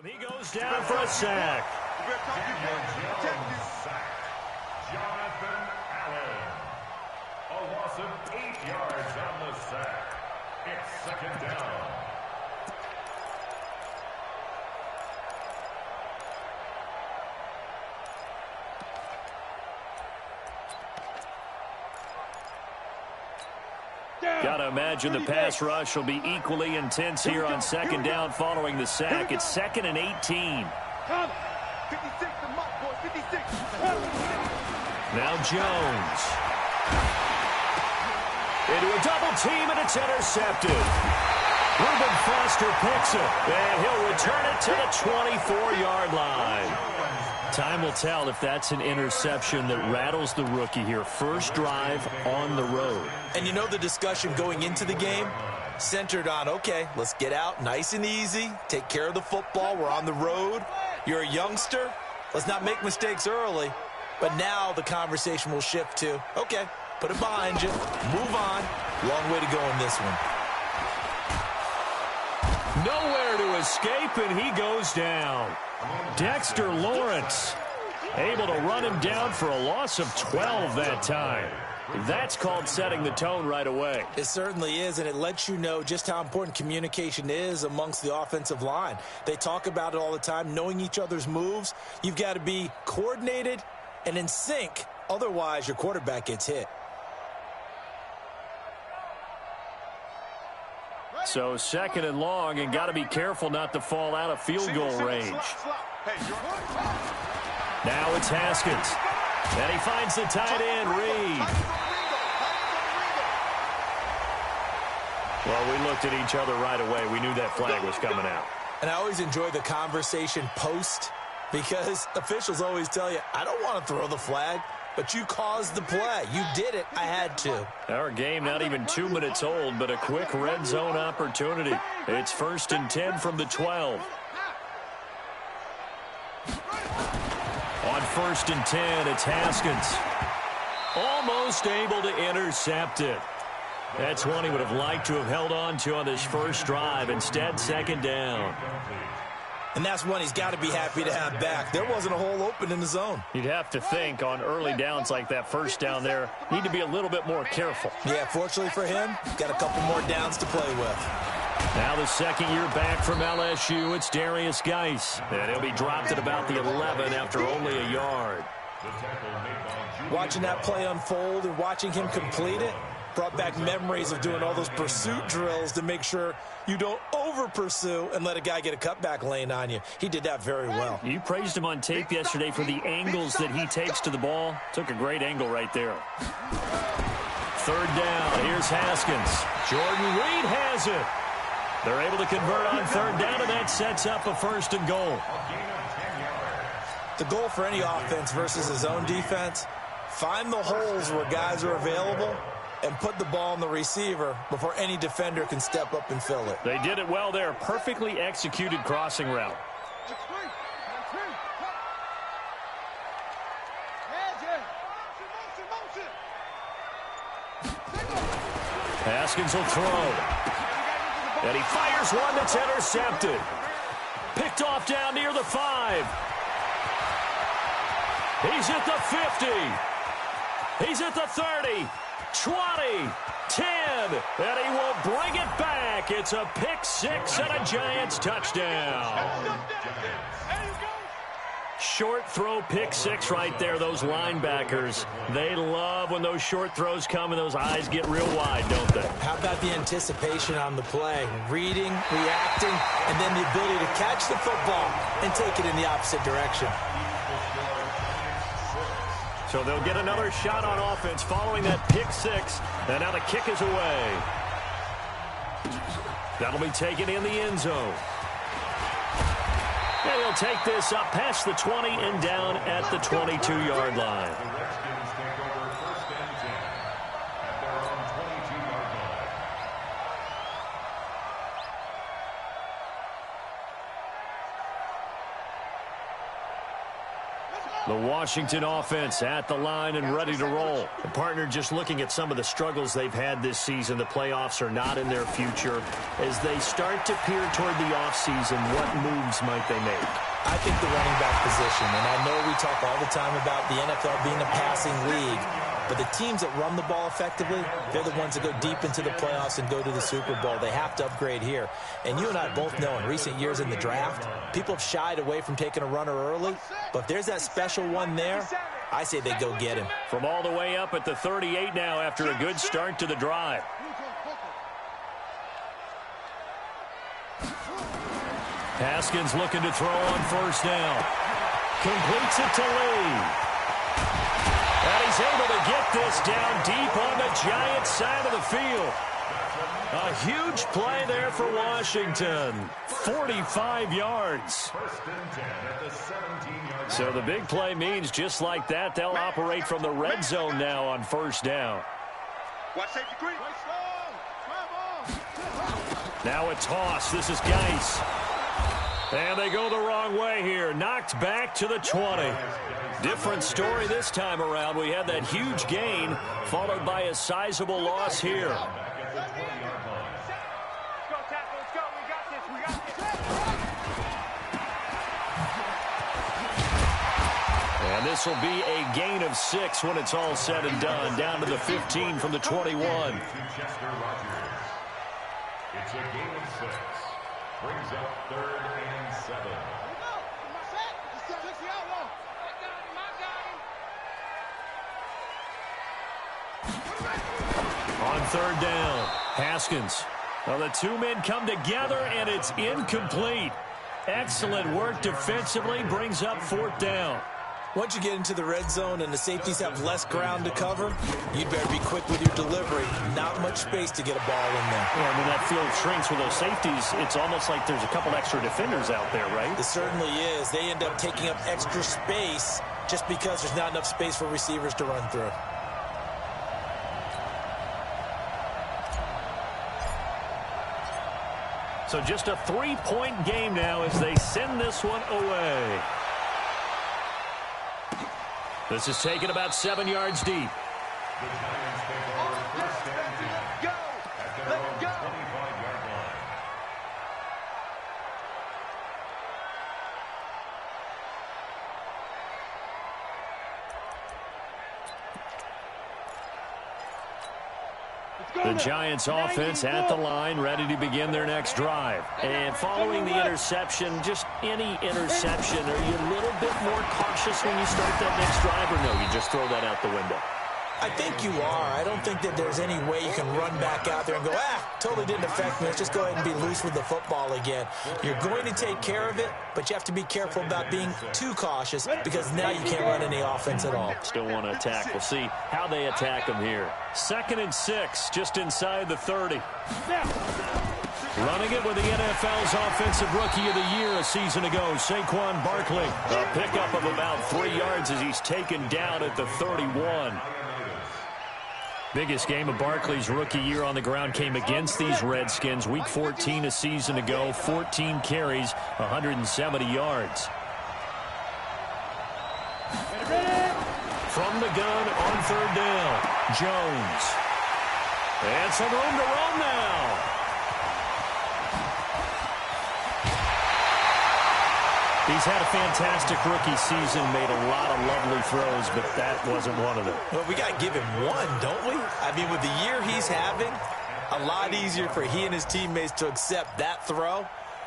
He goes down for a sack. Jonathan Allen. A loss of 8 yards on the sack. It's second down. Gotta imagine the pass rush will be equally intense here on second down following the sack. It's 2nd and 18. Now Jones. Into a double team, and it's intercepted. Reuben Foster picks it, and he'll return it to the 24-yard line. Time will tell if that's an interception that rattles the rookie here. First drive on the road. And you know the discussion going into the game? Centered on, okay, let's get out nice and easy, take care of the football, we're on the road. You're a youngster, let's not make mistakes early. But now the conversation will shift to, okay, put it behind you, move on. Long way to go in this one. Nowhere to escape, and he goes down. Dexter Lawrence able to run him down for a loss of 12 that time. That's called setting the tone right away. It certainly is, and it lets you know just how important communication is amongst the offensive line. They talk about it all the time, knowing each other's moves. You've got to be coordinated and in sync. Otherwise, your quarterback gets hit. So 2nd and long, and got to be careful not to fall out of field goal range. Now it's Haskins. And he finds the tight end, Reed. Well, we looked at each other right away. We knew that flag was coming out. And I always enjoy the conversation post, because officials always tell you, I don't want to throw the flag, but you caused the play. You did it. I had to. Our game not even 2 minutes old, but a quick red zone opportunity. It's 1st and 10 from the 12. On 1st and 10, it's Haskins. Almost able to intercept it. That's one he would have liked to have held on to on this first drive. Instead, 2nd down. And that's one he's got to be happy to have back. There wasn't a hole open in the zone. You'd have to think on early downs like that first down there, need to be a little bit more careful. Yeah, fortunately for him, got a couple more downs to play with. Now the second year back from LSU, it's Darius Geis. And he'll be dropped at about the 11 after only a yard. Watching that play unfold and watching him complete it brought back memories of doing all those pursuit drills to make sure you don't over-pursue and let a guy get a cutback lane on you. He did that very well. You praised him on tape yesterday for the angles that he takes to the ball. Took a great angle right there. 3rd down. Here's Haskins. Jordan Reed has it. They're able to convert on 3rd down, and that sets up a 1st and goal. The goal for any offense versus his own defense, find the holes where guys are available and put the ball on the receiver before any defender can step up and fill it. They did it well there. Perfectly executed crossing route. Haskins will throw. And he fires one that's intercepted. Picked off down near the 5. He's at the 50. He's at the 30. 20, 10, and he will bring it back. It's a pick 6 and a Giants touchdown. Short throw pick 6 right there. Those linebackers, they love when those short throws come and those eyes get real wide, don't they? How about the anticipation on the play? Reading, reacting, and then the ability to catch the football and take it in the opposite direction. So they'll get another shot on offense following that pick 6. And now the kick is away. That'll be taken in the end zone. And he'll take this up past the 20 and down at the 22-yard line. The Washington offense at the line and ready to roll. And partner, just looking at some of the struggles they've had this season, the playoffs are not in their future. As they start to peer toward the offseason, what moves might they make? I think the running back position, and I know we talk all the time about the NFL being a passing league, but the teams that run the ball effectively, they're the ones that go deep into the playoffs and go to the Super Bowl. They have to upgrade here. And you and I both know in recent years in the draft, people have shied away from taking a runner early. But if there's that special one there, I say they go get him. From all the way up at the 38 now after a good start to the drive. Haskins looking to throw on first down. Completes it to Lee. And he's able to get this down deep on the Giants side of the field. A huge play there for Washington. 45 yards. So the big play means just like that, they'll operate from the red zone now on first down. Now a toss. This is Geis. And they go the wrong way here. Knocked back to the 20. Different story this time around. We had that huge gain followed by a sizable loss here. And this will be a gain of 6 when it's all said and done. Down to the 15 from the 21. It's a gain of 6. Brings up 3rd and 7. On third down, Haskins. Well, the two men come together, and it's incomplete. Excellent work defensively, brings up 4th down. Once you get into the red zone and the safeties have less ground to cover, you'd better be quick with your delivery. Not much space to get a ball in there. Yeah, when that field shrinks with those safeties, it's almost like there's a couple extra defenders out there, right? It certainly is. They end up taking up extra space just because there's not enough space for receivers to run through. So just a 3-point game now as they send this one away. This is taken about 7 yards deep. The Giants take over first and 10 at their own 25-yard line. The Giants offense at the line, ready to begin their next drive. And following the interception, just any interception, are you a little bit more cautious when you start that next drive, or no, you just throw that out the window? I think you are. I don't think that there's any way you can run back out there and go, totally didn't affect me. Let's just go ahead and be loose with the football again. You're going to take care of it, but you have to be careful about being too cautious because now you can't run any offense at all. Still want to attack. We'll see how they attack them here. 2nd and 6, just inside the 30. Running it with the NFL's Offensive Rookie of the Year a season ago, Saquon Barkley. A pickup of about 3 yards as he's taken down at the 31. Biggest game of Barkley's rookie year on the ground came against these Redskins. Week 14 a season ago, 14 carries, 170 yards. From the gun on 3rd down, Jones. And some room to run now. He's had a fantastic rookie season, made a lot of lovely throws, but that wasn't one of them. Well, we got to give him one, don't we? I mean, with the year he's having, a lot easier for he and his teammates to accept that throw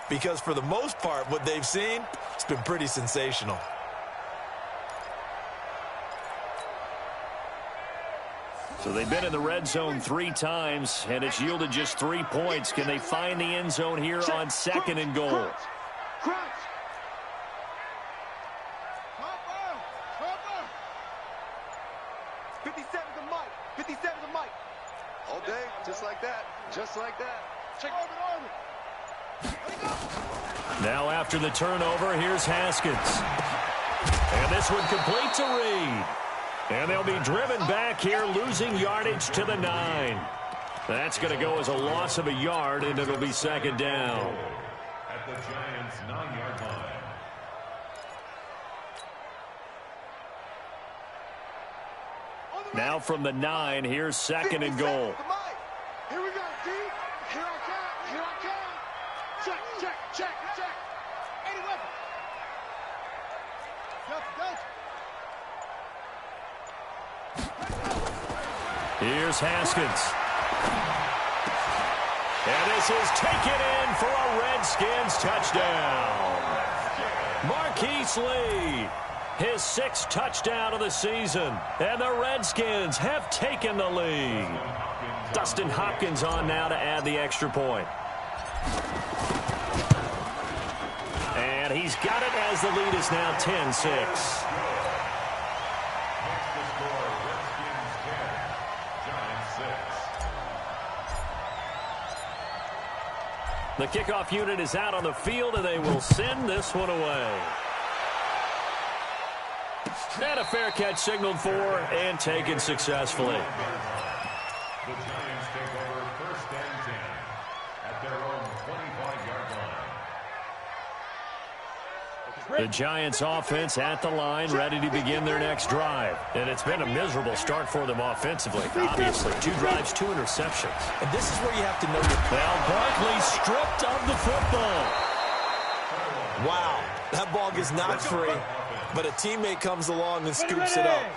because for the most part, what they've seen, it's been pretty sensational. So they've been in the red zone 3 times, and it's yielded just 3 points. Can they find the end zone here on 2nd and goal? Crunch. 57 to Mike. 57 to Mike. All day, just like that. Just like that. Check orbit. Now after the turnover, here's Haskins. And this one complete to Reed. And they'll be driven back here, losing yardage to the 9. That's going to go as a loss of a yard, and it'll be 2nd down. At the Giants' 9-yard line. Now from the 9, here's 2nd and goal. Here we go, D. Here I come. Here I come. Check, check, check, check. 80 weapon. Here's Haskins. And this is taken in for a Redskins touchdown. Marquise Lee, his 6th touchdown of the season. And the Redskins have taken the lead. Dustin Hopkins on now to add the extra point. And he's got it as the lead is now 10-6. The kickoff unit is out on the field, and they will send this one away. And a fair catch signaled for and taken successfully. The Giants take over 1st and 10 at their own 25-yard line. The Giants offense at the line, ready to begin their next drive. And it's been a miserable start for them offensively. Obviously, 2 drives, 2 interceptions. And this is where you have to know your... Now Barkley stripped of the football. Wow, that ball gets knocked free, but a teammate comes along and scoops it up.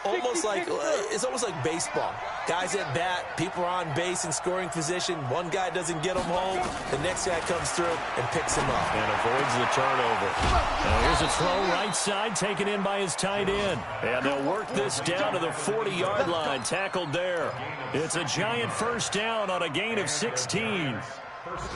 It's almost like baseball. Guys at bat, people are on base in scoring position. One guy doesn't get them home. The next guy comes through and picks him up. And avoids the turnover. Now here's a throw right side taken in by his tight end. And they'll work this down to the 40-yard line. Tackled there. It's a Giant 1st down on a gain of 16.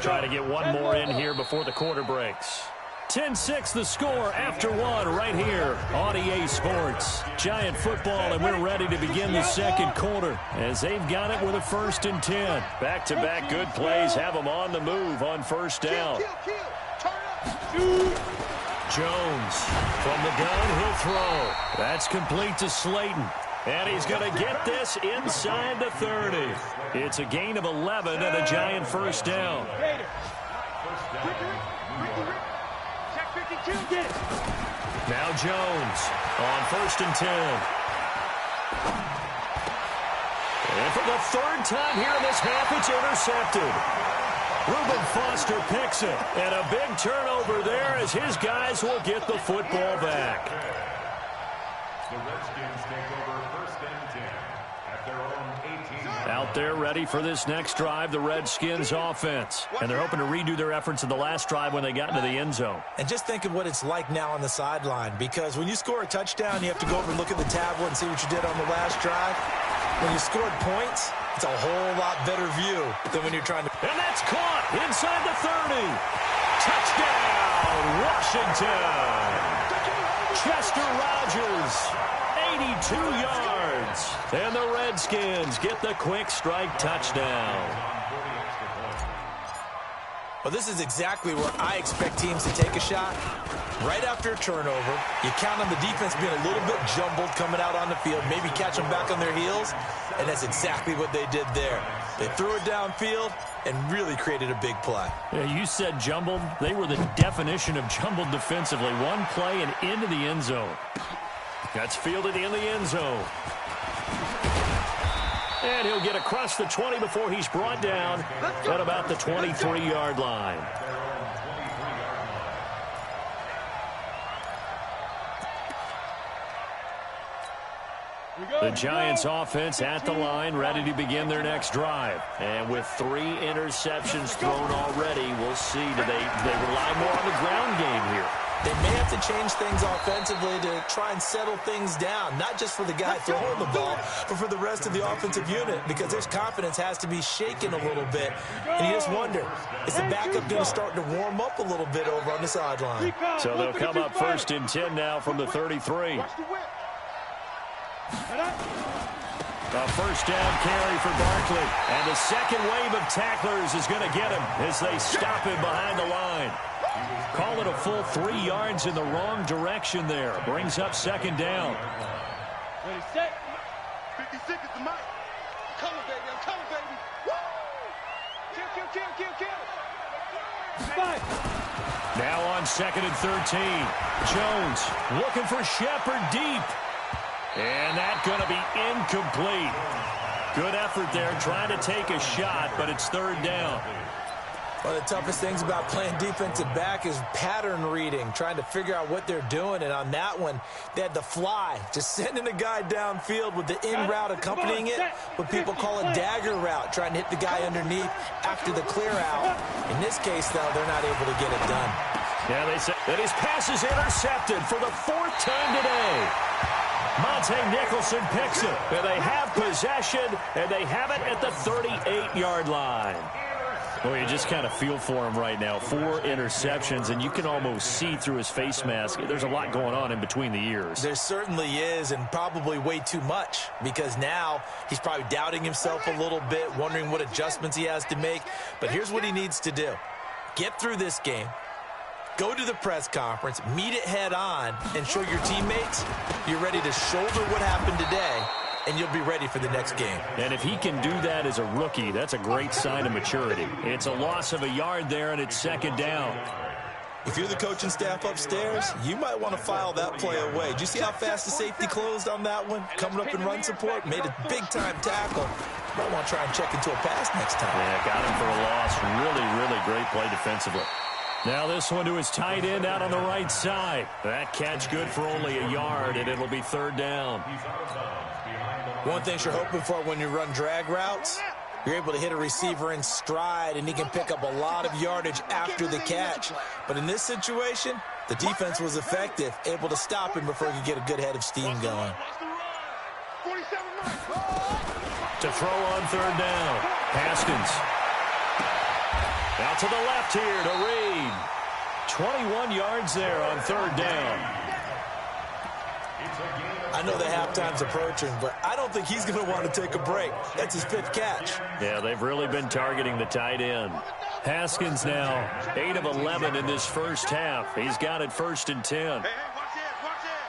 Try to get one more in here before the quarter breaks. 10-6 the score after 1 right here on EA Sports. Giant football, and we're ready to begin the 2nd quarter as they've got it with a 1st and 10. Back-to-back good plays have them on the move on 1st down. Jones from the gun, he'll throw. That's complete to Slayton. And he's going to get this inside the 30. It's a gain of 11 and a Giant 1st down. Now Jones on 1st and 10. And for the 3rd time here in this half, it's intercepted. Reuben Foster picks it. And a big turnover there as his guys will get the football back. The Redskins take over 1st and 10 at their own 18. Out there ready for this next drive, the Redskins offense. And they're hoping to redo their efforts in the last drive when they got into the end zone. And just think of what it's like now on the sideline, because when you score a touchdown, you have to go over and look at the tablet and see what you did on the last drive. When you scored points, it's a whole lot better view than when you're trying to... And that's caught inside the 30. Touchdown, Washington. Chester Rogers, 82 yards. And the Redskins get the quick strike touchdown. Well, this is exactly where I expect teams to take a shot. Right after a turnover, you count on the defense being a little bit jumbled coming out on the field, maybe catch them back on their heels, and that's exactly what they did there. They threw it downfield and really created a big play. Yeah, you said jumbled. They were the definition of jumbled defensively. One play and into the end zone. That's fielded in the end zone. And he'll get across the 20 before he's brought down at about the 23-yard line. The Giants offense at the line, ready to begin their next drive. And with 3 interceptions thrown already, we'll see. Do they rely more on the ground game here? They may have to change things offensively to try and settle things down, not just for the guy throwing the ball, but for the rest of the offensive unit, because their confidence has to be shaken a little bit. And you just wonder, is the backup going to start to warm up a little bit over on the sideline? So they'll come up 1st and 10 now from the 33. A 1st down carry for Barkley. And the second wave of tacklers is going to get him as they stop him behind the line. Call it a full 3 yards in the wrong direction there. Brings up 2nd down. Ready, set. 56 is the mic. I'm coming, baby. I'm coming, baby. Woo! Kill. Fight. Now on 2nd and 13. Jones looking for Shepard deep. And that's going to be incomplete. Good effort there, trying to take a shot, but it's third down. One of the toughest things about playing defensive back is pattern reading, trying to figure out what they're doing. And on that one, they had the fly, just sending a guy downfield with the in route accompanying it, what people call a dagger route, trying to hit the guy underneath after the clear out. In this case, though, they're not able to get it done. Yeah, they say that his pass is intercepted for the 4th time today. Monte Nicholson picks it, and they have possession, and they have it at the 38-yard line. Well, you just kind of feel for him right now. 4 interceptions, and you can almost see through his face mask. There's a lot going on in between the ears. There certainly is, and probably way too much, because now he's probably doubting himself a little bit, wondering what adjustments he has to make. But here's what he needs to do. Get through this game. Go to the press conference, meet it head on, and show your teammates you're ready to shoulder what happened today, and you'll be ready for the next game. And if he can do that as a rookie, that's a great sign of maturity. It's a loss of a yard there, and it's second down. If you're the coaching staff upstairs, you might want to file that play away. Did you see how fast the safety closed on that one? Coming up in run support, made a big-time tackle. Might want to try and check into a pass next time. Yeah, got him for a loss. Really, really great play defensively. Now this one to his tight end out on the right side. That catch good for only a yard, and it'll be third down. One thing you're hoping for when you run drag routes, you're able to hit a receiver in stride, and he can pick up a lot of yardage after the catch. But in this situation, the defense was effective, able to stop him before he could get a good head of steam going. To throw on third down, Haskins. Out to the left here to Reed. 21 yards there on third down. I know the halftime's approaching, but I don't think he's going to want to take a break. That's his 5th catch. Yeah, they've really been targeting the tight end. Haskins now 8 of 11 in this first half. He's got it 1st and 10. Hey, watch it, watch it.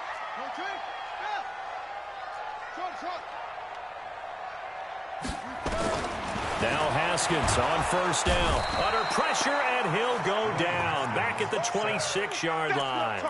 Now Haskins on first down. Under pressure, and he'll go down. Back at the 26-yard line.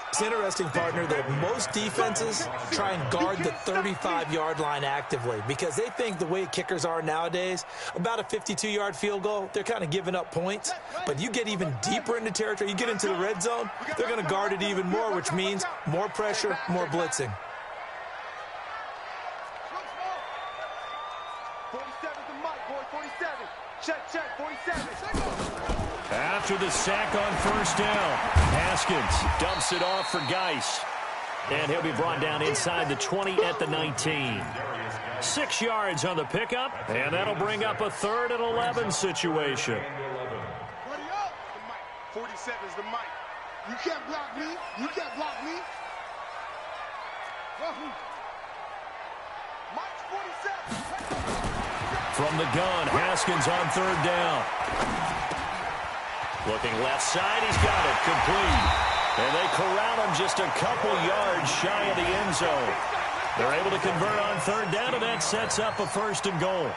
It's interesting, partner, that most defenses try and guard the 35-yard line actively because they think the way kickers are nowadays, about a 52-yard field goal, they're kind of giving up points. But you get even deeper into territory, you get into the red zone, they're going to guard it even more, which means more pressure, more blitzing. 47 to Mike, boy, 47. Check, 47. After the sack on first down, Haskins dumps it off for Geis. And he'll be brought down inside the 20 at the 19. 6 yards on the pickup, and that'll bring up a 3rd and 11 situation. 47 is the Mike. You can't block me. You can't block me. Mike's 47. From the gun, Haskins on third down. Looking left side, he's got it, complete. And they corral him just a couple yards shy of the end zone. They're able to convert on third down, and that sets up a 1st and goal.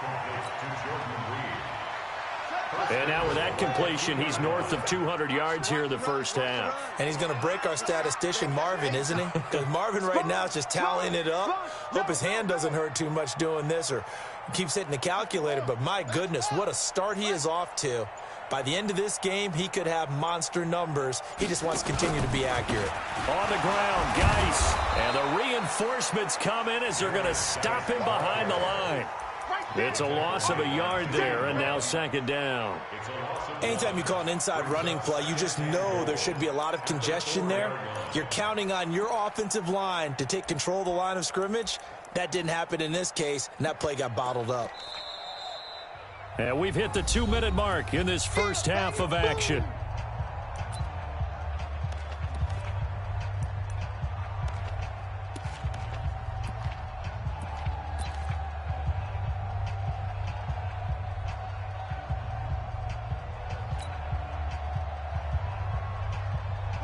And now with that completion, he's north of 200 yards here in the first half. And he's going to break our statistician, Marvin, isn't he? Because Marvin right now is just tallying it up. Hope his hand doesn't hurt too much doing this or keeps hitting the calculator. But my goodness, what a start he is off to. By the end of this game, he could have monster numbers. He just wants to continue to be accurate. On the ground, Geis. And the reinforcements come in as they're going to stop him behind the line. It's a loss of a yard there, and now second down. Anytime you call an inside running play, you just know there should be a lot of congestion there. You're counting on your offensive line to take control of the line of scrimmage. That didn't happen in this case, and that play got bottled up. And we've hit the 2-minute mark in this first half of action.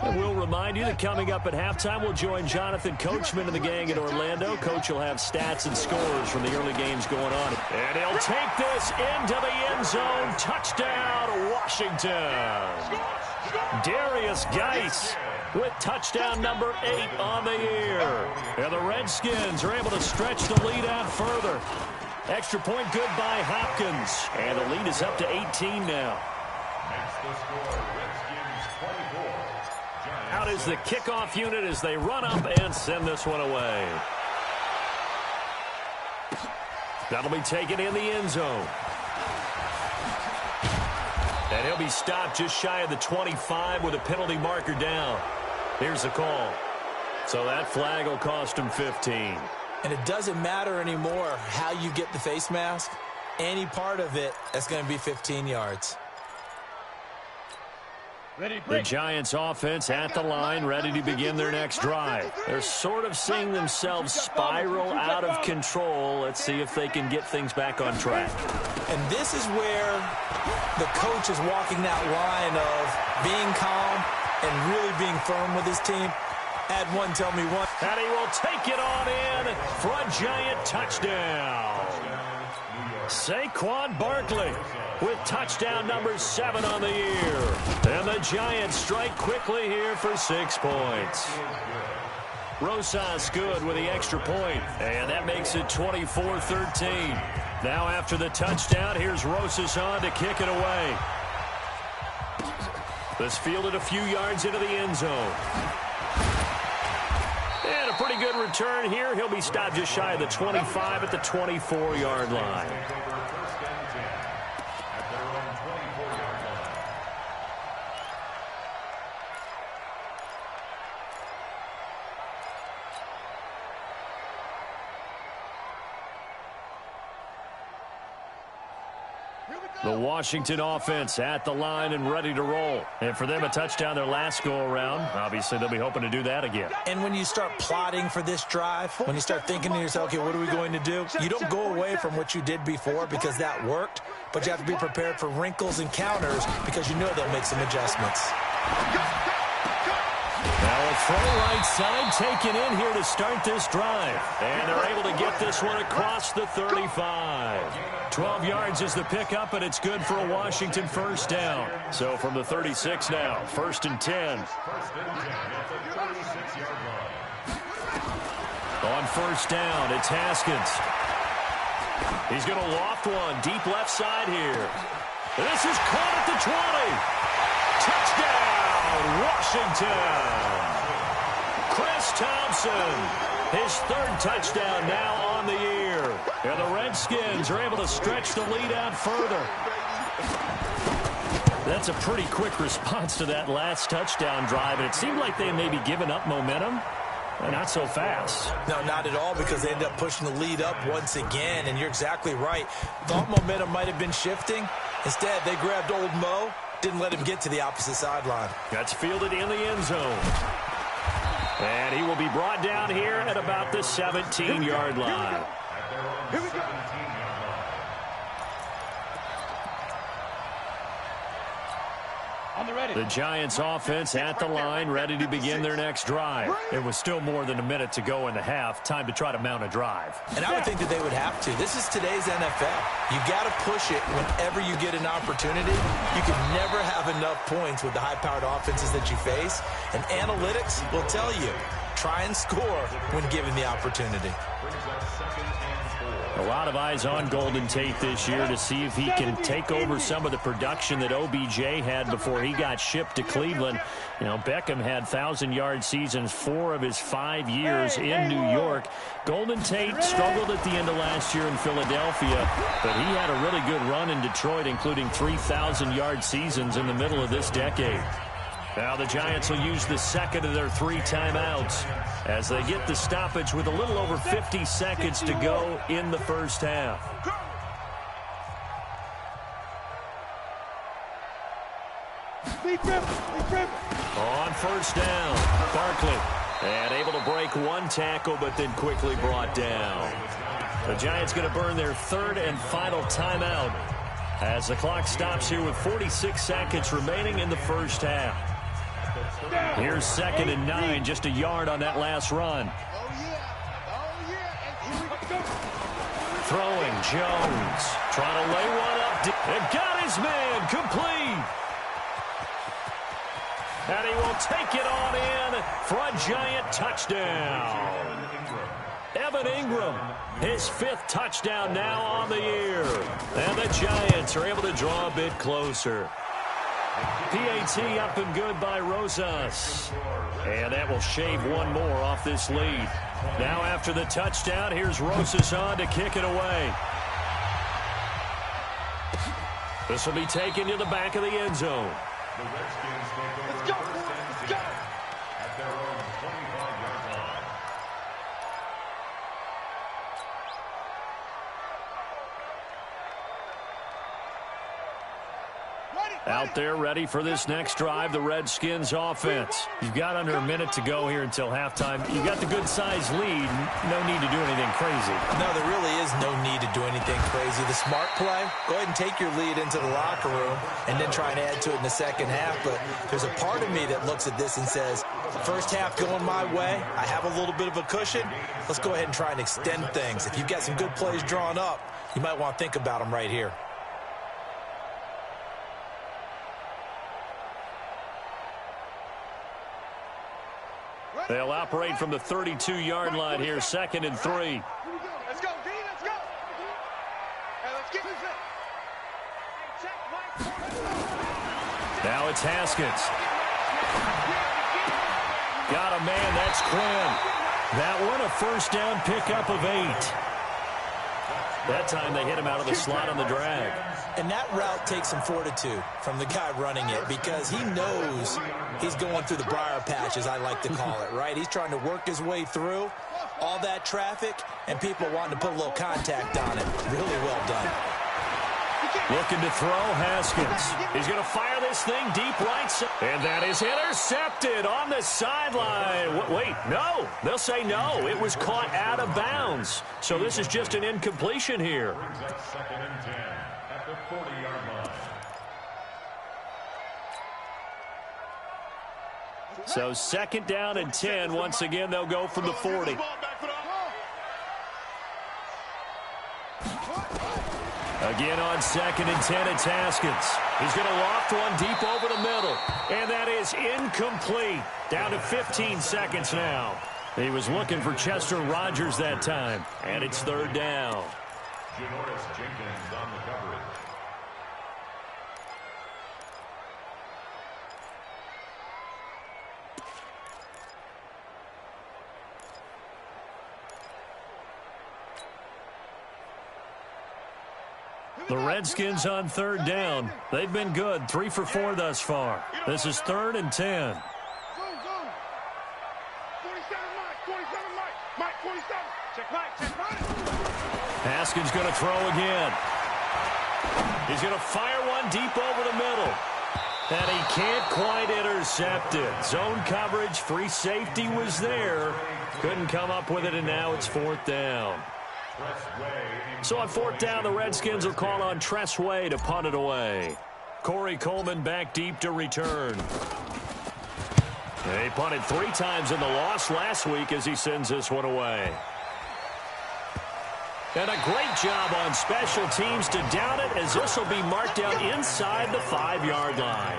And we'll remind you that coming up at halftime, we'll join Jonathan Coachman and the gang in Orlando. Coach will have stats and scores from the early games going on. And he'll take this into the end zone. Touchdown, Washington. Darius Geis with touchdown number 8 on the year. And the Redskins are able to stretch the lead out further. Extra point good by Hopkins. And the lead is up to 18 now. Makes the score Redskins 24. Out is the kickoff unit as they run up and send this one away. That'll be taken in the end zone. And he'll be stopped just shy of the 25 with a penalty marker down. Here's the call. So that flag will cost him 15. And it doesn't matter anymore how you get the face mask. Any part of it, that's going to be 15 yards. The Giants offense at the line, ready to begin their next drive. They're sort of seeing themselves spiral out of control. Let's see if they can get things back on track. And this is where the coach is walking that line of being calm and really being firm with his team. Add one, tell me one. And he will take it on in for a Giant touchdown. Saquon Barkley with touchdown number 7 on the year. And the Giants strike quickly here for 6 points. Rosas good with the extra point, and that makes it 24-13. Now after the touchdown, here's Rosas on to kick it away. This fielded a few yards into the end zone. And a pretty good return here. He'll be stopped just shy of the 25 at the 24-yard line. The Washington offense at the line and ready to roll. And for them, a touchdown their last go-around. Obviously, they'll be hoping to do that again. And when you start plotting for this drive, when you start thinking to yourself, okay, what are we going to do? You don't go away from what you did before because that worked, but you have to be prepared for wrinkles and counters because you know they'll make some adjustments. Now a throw right side taken in here to start this drive. And they're able to get this one across the 35. 12 yards is the pickup, and it's good for a Washington first down. So from the 36 now, 1st and 10. On first down, it's Haskins. He's going to loft one deep left side here. This is caught at the 20. Touchdown, Washington. Chris Thompson, his 3rd touchdown now on the year. And the Redskins are able to stretch the lead out further. That's a pretty quick response to that last touchdown drive, and it seemed like they may be giving up momentum. Not so fast. No, not at all, because they ended up pushing the lead up once again, and you're exactly right. Thought momentum might have been shifting. Instead, they grabbed old Mo, didn't let him get to the opposite sideline. That's fielded in the end zone. And he will be brought down here at about the 17-yard line. Here we go. The Giants offense at the line, ready to begin their next drive. It was still more than a minute to go in the half. Time to try to mount a drive. And I would think that they would have to. This is today's NFL. You got to push it whenever you get an opportunity. You can never have enough points with the high-powered offenses that you face. And analytics will tell you, try and score when given the opportunity. A lot of eyes on Golden Tate this year to see if he can take over some of the production that OBJ had before he got shipped to Cleveland. You know, Beckham had 1,000-yard seasons 4 of his 5 years in New York. Golden Tate struggled at the end of last year in Philadelphia, but he had a really good run in Detroit, including 3,000-yard seasons in the middle of this decade. Now the Giants will use the 2nd of their 3 timeouts as they get the stoppage with a little over 50 seconds to go in the first half. On first down, Barkley. And able to break 1 tackle, but then quickly brought down. The Giants going to burn their 3rd and final timeout as the clock stops here with 46 seconds remaining in the first half. Here's 2nd and 9, just a yard on that last run. Throwing, Jones, trying to lay one up. And got his man, complete. And he will take it on in for a giant touchdown. Evan Ingram, his 5th touchdown now on the year. And the Giants are able to draw a bit closer. PAT up and good by Rosas. And that will shave one more off this lead. Now after the touchdown, here's Rosas on to kick it away. This will be taken to the back of the end zone. The Redskins take over first and 10 at their own 25-yard line. Out there ready for this next drive, the Redskins offense. You've got under a minute to go here until halftime. You've got the good-sized lead. No need to do anything crazy. No, there really is no need to do anything crazy. The smart play, go ahead and take your lead into the locker room and then try and add to it in the second half. But there's a part of me that looks at this and says, first half going my way, I have a little bit of a cushion. Let's go ahead and try and extend things. If you've got some good plays drawn up, you might want to think about them right here. They'll operate from the 32-yard line here, 2nd and 3. Let's go, D, let's go. Hey, let's get this in. Now it's Haskins. Got a man, that's Quinn. That one, a first down pickup of 8. That time they hit him out of the slot on the drag. And that route takes some fortitude from the guy running it because he knows he's going through the briar patch, as I like to call it, right? He's trying to work his way through all that traffic and people wanting to put a little contact on it. Really well done. Looking to throw, Haskins. He's going to fire this thing deep right side. And that is intercepted on the sideline. Wait, no. They'll say no. It was caught out of bounds. So this is just an incompletion here. That's 2nd and 10 at the 40-yard line. So 2nd down and 10. Once again, they'll go from the 40. Again on 2nd and 10, it's Haskins. He's going to loft one deep over the middle. And that is incomplete. Down to 15 seconds now. He was looking for Chester Rogers that time. And it's 3rd down. Janoris Jenkins on the coverage. The Redskins on 3rd down. They've been good, 3 for 4 thus far. This is 3rd and 10. 47 Mike, 47. Check Mike. Haskins going to throw again. He's going to fire one deep over the middle. And he can't quite intercept it. Zone coverage, free safety was there. Couldn't come up with it, and now it's 4th down. So on 4th down, the Redskins will call on Tressway to punt it away. Corey Coleman back deep to return. He punted 3 times in the loss last week as he sends this one away. And a great job on special teams to down it, as this will be marked down inside the 5-yard line.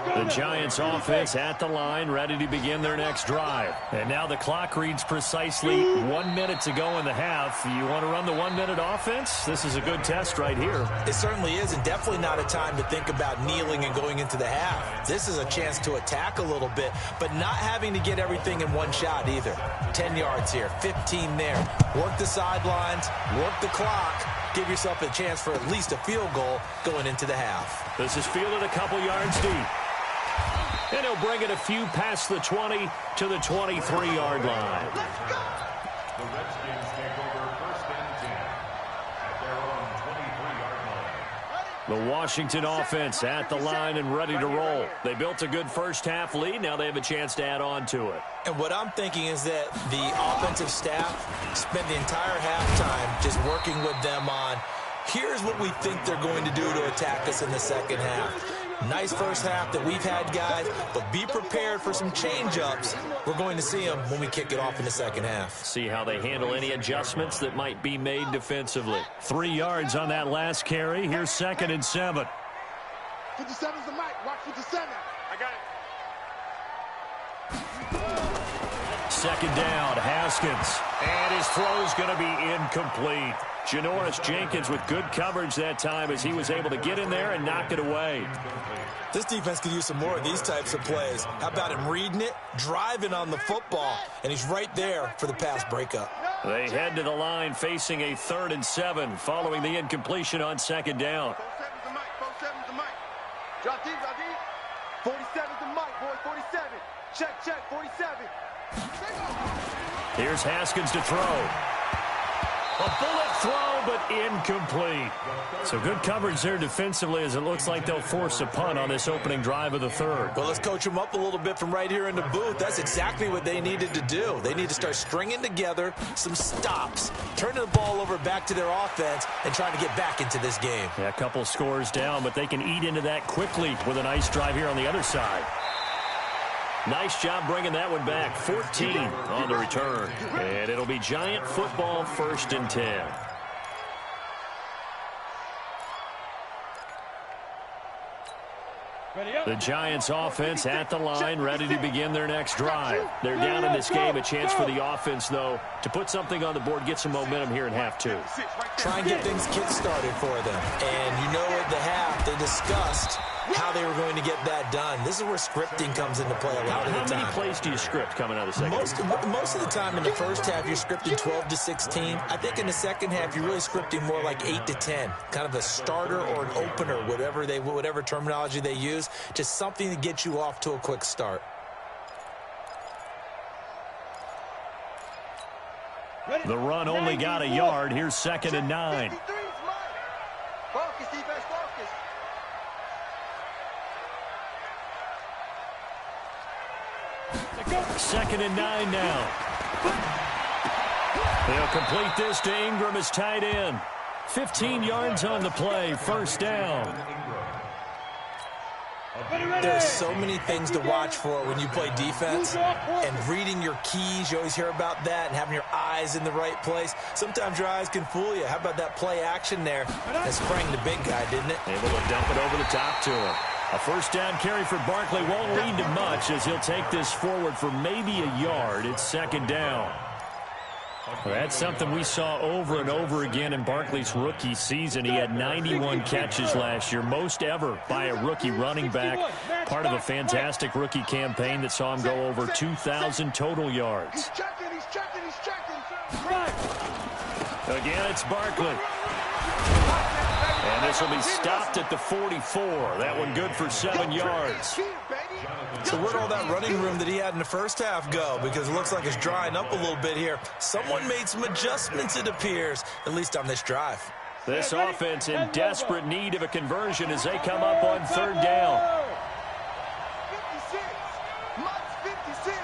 The Giants offense at the line, ready to begin their next drive. And now the clock reads precisely 1 minute to go in the half. You want to run the 1-minute offense? This is a good test right here. It certainly is, and definitely not a time to think about kneeling and going into the half. This is a chance to attack a little bit, but not having to get everything in one shot either. 10 yards here, 15 there. Work the sidelines, work the clock. Give yourself a chance for at least a field goal going into the half. This is fielded a couple yards deep. And he'll bring it a few past the 20 to the 23-yard line. The Redskins take over 1st and 10 at their own 23-yard line. The Washington offense at the line and ready to roll. They built a good first-half lead. Now they have a chance to add on to it. And what I'm thinking is that the offensive staff spent the entire halftime just working with them on, here's what we think they're going to do to attack us in the second half. Nice first half that we've had, guys, but be prepared for some change-ups. We're going to see them when we kick it off in the second half. See how they handle any adjustments that might be made defensively. 3 yards on that last carry. Here's 2nd and 7. 57's the mic. Watch 57. Second down, Haskins. And his throw's going to be incomplete. Janoris Jenkins with good coverage that time as he was able to get in there and knock it away. This defense could use some more of these types of plays. How about him reading it, driving on the football, and he's right there for the pass breakup. They head to the line facing a 3rd and 7 following the incompletion on second down. 47's the mic. 47's the mic. Drop deep, drop deep. 47's the mic, boys. 47. Check, 47. Here's Haskins to throw. A bullet throw, but incomplete. So good coverage there defensively as it looks like they'll force a punt on this opening drive of the 3rd. Well, let's coach them up a little bit from right here in the booth. That's exactly what they needed to do. They need to start stringing together some stops, turning the ball over back to their offense, and trying to get back into this game. Yeah, a couple scores down, but they can eat into that quickly with a nice drive here on the other side. Nice job bringing that one back. 14 on the return. And it'll be Giant football, 1st and 10. The Giants offense at the line, ready to begin their next drive. They're down in this game. A chance for the offense, though, to put something on the board, get some momentum here in half 2. Try and get things kick-started for them. And you know at the half, they discussed how they were going to get that done. This is where scripting comes into play a lot of the time. How many plays do you script coming out of the second half? Most of the time in the first half, you're scripting 12 to 16. I think in the second half, you're really scripting more like 8 to 10. Kind of a starter or an opener, whatever terminology they use. Just something to get you off to a quick start. The run only got a yard. Here's 2nd and 9. Focus, defense, focus. Second and 9 now. They'll complete this to Ingram as tight end. 15 yards on the play. 1st down. There's so many things to watch for when you play defense, and reading your keys, you always hear about that, and having your eyes in the right place. Sometimes your eyes can fool you. How about that play action there that sprang the big guy, didn't it? Able to dump it over the top to him. A 1st down carry for Barkley won't lead to much as he'll take this forward for maybe a yard. It's 2nd down. Well, that's something we saw over and over again in Barkley's rookie season. He had 91 catches last year, most ever by a rookie running back. Part of a fantastic rookie campaign that saw him go over 2,000 total yards. He's checking. Again, it's Barkley. And this will be stopped at the 44. That one good for 7 yards. So where'd all that running room that he had in the first half go? Because it looks like it's drying up a little bit here. Someone made some adjustments, it appears, at least on this drive. This offense in desperate need of a conversion as they come up on 3rd down. 56. Mike's 56.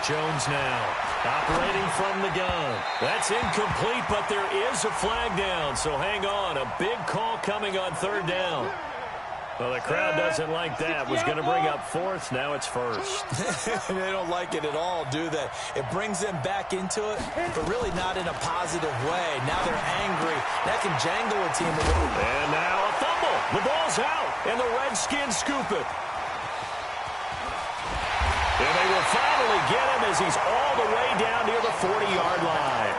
Jones now operating from the gun. That's incomplete, but there is a flag down, so hang on. A big call coming on 3rd down. Well, the crowd doesn't like that. Was going to bring up 4th. Now it's 1st. They don't like it at all, do they? It brings them back into it, but really not in a positive way. Now they're angry. That can jangle a team a little. And now a fumble. The ball's out, and the Redskins scoop it. And they will finally get him as he's all the way down near the 40-yard line.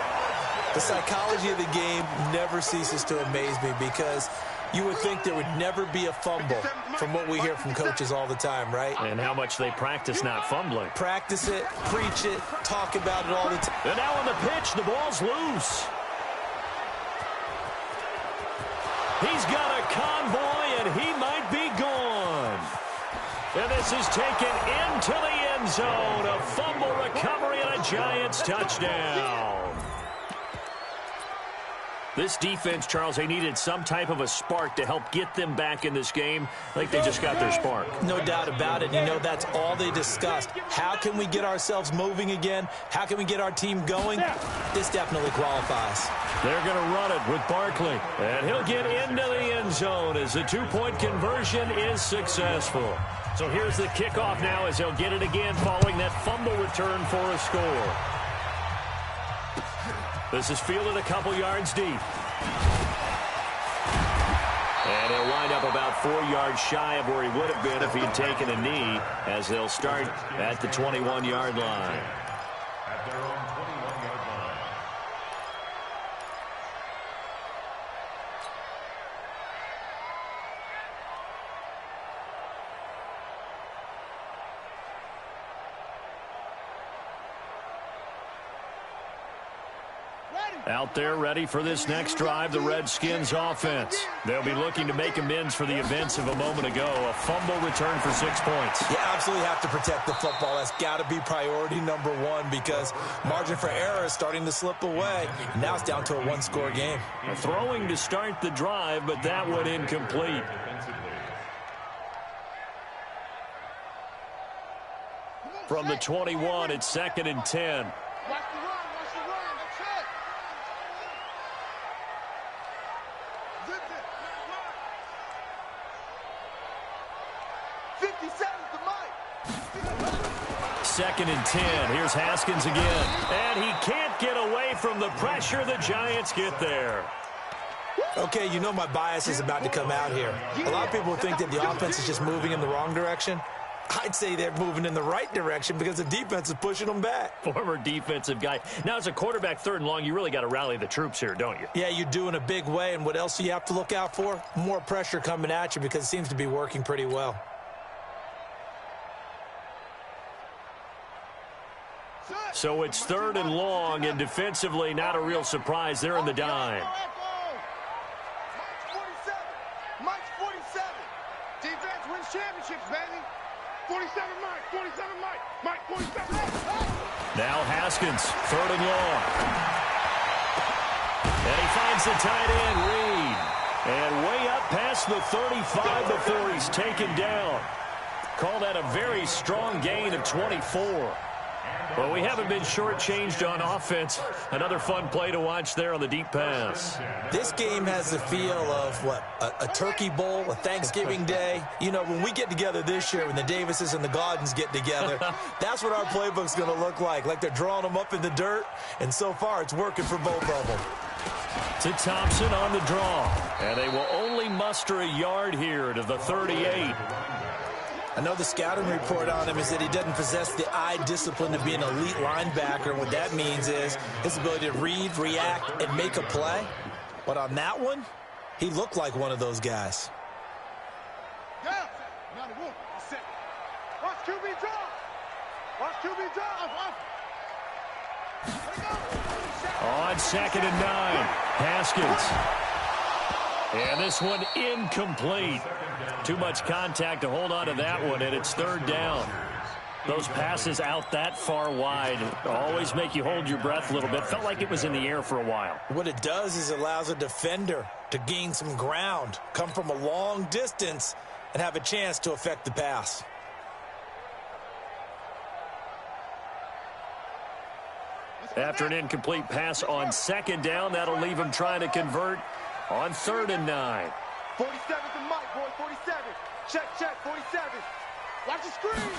The psychology of the game never ceases to amaze me because you would think there would never be a fumble from what we hear from coaches all the time, right? And how much they practice not fumbling. Practice it, preach it, talk about it all the time. And now on the pitch, the ball's loose. He's got a convoy, and he might be gone. And this is taken into the end zone. A fumble recovery and a Giants touchdown. This defense, Charles, they needed some type of a spark to help get them back in this game. I think they just got their spark. No doubt about it. You know, that's all they discussed. How can we get ourselves moving again? How can we get our team going? This definitely qualifies. They're going to run it with Barkley. And he'll get into the end zone as the two-point conversion is successful. So here's the kickoff now as they'll get it again following that fumble return for a score. This is fielded a couple yards deep. And he'll wind up about 4 yards shy of where he would have been if he had taken a knee, as they'll start at the 21-yard line. At their own 21-yard line. Out there ready for this next drive, the Redskins offense. They'll be looking to make amends for the events of a moment ago. A fumble return for 6 points. You absolutely have to protect the football. That's got to be priority number one because margin for error is starting to slip away. Now it's down to a one-score game. Throwing to start the drive, but that went incomplete. From the 21, it's 2nd and 10. Watch the run. Watch the run. That's it. Zip it. 57's the mic. 2nd and 10. Here's Haskins again. And he can't get away from the pressure. The Giants get there. Okay, you know my bias is about to come out here. A lot of people think that the offense is just moving in the wrong direction. I'd say they're moving in the right direction because the defense is pushing them back. Former defensive guy. Now, as a quarterback, 3rd and long, you really got to rally the troops here, don't you? Yeah, you do in a big way. And what else do you have to look out for? More pressure coming at you because it seems to be working pretty well. So it's 3rd and long, and defensively, not a real surprise. They're in the dime. Mike's 47. Defense wins championships, baby. 47 Mike. 47 Mike. Mike 47. Now Haskins, 3rd and long. And he finds the tight end, Reed. And way up past the 35 before he's taken down. Call that a very strong gain of 24. Well, we haven't been shortchanged on offense. Another fun play to watch there on the deep pass. This game has the feel of, what, a turkey bowl, a Thanksgiving day. You know, when we get together this year, when the Davises and the Gaudens get together, that's what our playbook's going to look like they're drawing them up in the dirt, and so far it's working for both of them. To Thompson on the draw, and they will only muster a yard here to the 38. I know the scouting report on him is that he doesn't possess the eye discipline to be an elite linebacker. What that means is his ability to read, react, and make a play. But on that one, he looked like one of those guys. Yeah. Not a wolf. Sit. Watch QB draw. Watch QB draw. On 2nd and 9, Haskins. And this one incomplete. Too much contact to hold on to that one, and it's 3rd down. Those passes out that far wide always make you hold your breath a little bit. Felt like it was in the air for a while. What it does is it allows a defender to gain some ground, come from a long distance, and have a chance to affect the pass. After an incomplete pass on 2nd down, that'll leave him trying to convert on 3rd and 9. 47's the mic, boy. 47. Check. 47. Watch the screen.